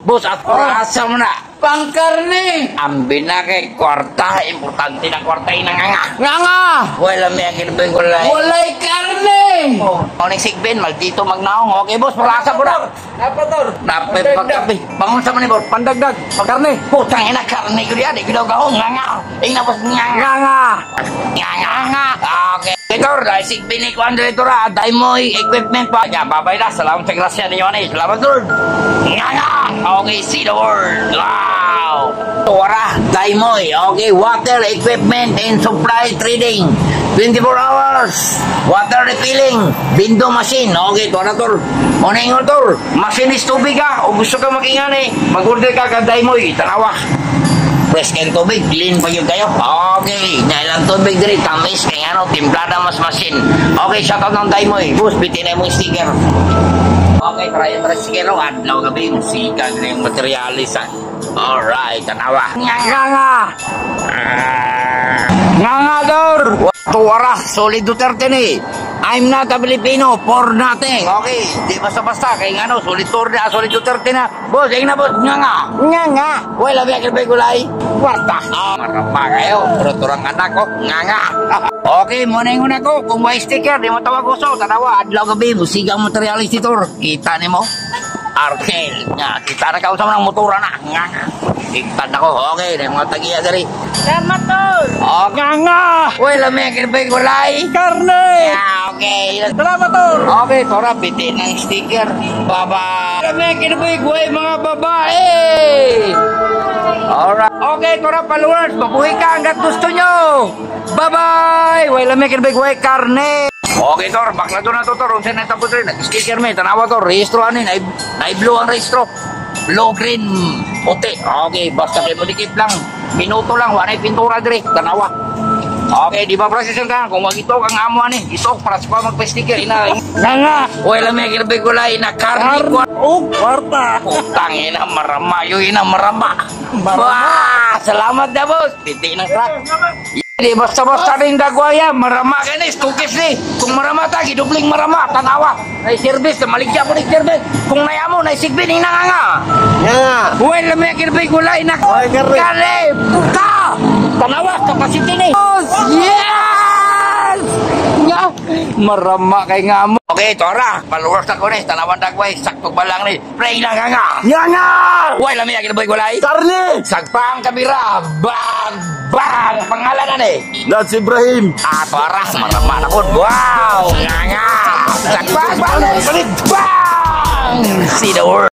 Bos, at asa mo na. Pangkarne. Ambil na kay kwarta. Importante na kwarta inanganga. Nga. Wala may akin ba yung kulay? Walay karne. Oh, oning sigbin, maldito magnaong. Okay, boss, palasa po na. Napator. Napay pagkapi. Bangon sa manibor, pandagdag. Pagkarne. Putang ina, karne ko yan. Ikaw gahong, nganga. Ina, boss, nganga. Nganga. Okay. Tor, dahil sigbin ni Kuandre Tora, dahil mo equipment pa. Yeah, babay na. Salamat sa grasya ninyo, Ani. Salamat, Lord. Nganga. Okay, see the word. Wow. Tora, dahil mo. Okay, water, equipment, and supply trading. 24 hours. Water refilling. Bindo machine. Okay, Tora, Tor. Unang yun, Tor. Masinis tubig ka. O gusto ka makingan eh. Mag-order ka ka, dahil mo. Tanawa. Fresh kayong tubig, clean pa yun kayo. Okay, dahil ang tubig diri, tamis, kaya ano, timplada mas masin. Okay, shoutout ng Daimoy. Bus, bitin na yung sticker. Okay, try yung sticker. Adlaw gabi, yung siga, yung materialis. Alright, tanawa. Nga. Nga, Dor. Tuwara, solid Duterte ni. I'm not a Filipino for nothing. Okay, di basta-basta. Kaya nga no, solid Duterte na. Boss, na boss. Nga. Wala ba yung gulay? Kwarta. Marapa kayo. Turang anak ko. Nga. Okay, muna yung una ko. Kung may sticker, di mo tawag gusto. Tanawa, adlaw gabi. Musigang materialis dito. Kita ni mo? Arkel. Nga, kita na kausap ng motora na. Nga. Kita na ko. Okay, na mga tagiya dari. Salamat, Tol. Nga. Wala ba yung gulay? Karne. Okay. Salamat, Tol. Okay, Tora, bitin ng sticker. Bye-bye. Kami kinabay mga babae. Alright. Okay, Tora, followers. Mabuhay ka hanggat gusto nyo. Bye-bye. Wala may kinabay karne. Okay, Tor. Bakla doon na to, Tor. Unsan na tapos rin. Sticker may. Tanawa, Tor. Rehistro ano yun. Na-blue ang rehistro. Blue, green, puti. Okay, basta kayo dikit lang. Minuto lang. Wala yung pintura diri. Tanawa. Okay, di ba procession ka? Kung mag-itok ang amo ani, itok para sa magpa-sticker. Nga. Wala may kinabay gulay na karne. Kwarta. Putang ina, marama. Yung ina, marama. Wah, salamat na, boss. Piti ng crack. Di basta-basta rin dagwaya. Marama ka ni, stukis ni. Kung marama tagi, dubling marama. Tanawa. Nai-service, maligya ko ni-service. Kung nayamo, naisigbin, hinanganga. Nga. Wala may kinabay gulay na karne. Puta! Tanawa, capacity ni. Yes! Nga. Marama kay nga mo. Okay, Tora. Followers ako ni. Tanawan dagway. Sakto ba lang ni. Pray lang nga. Nga. Wala may kinabay gulay. Karne. Sagpang kabira. Bang! Pangalan na ni? That's Ibrahim. Tora. Marama na po. Wow! Nga. Sagpang! Bang! See the word.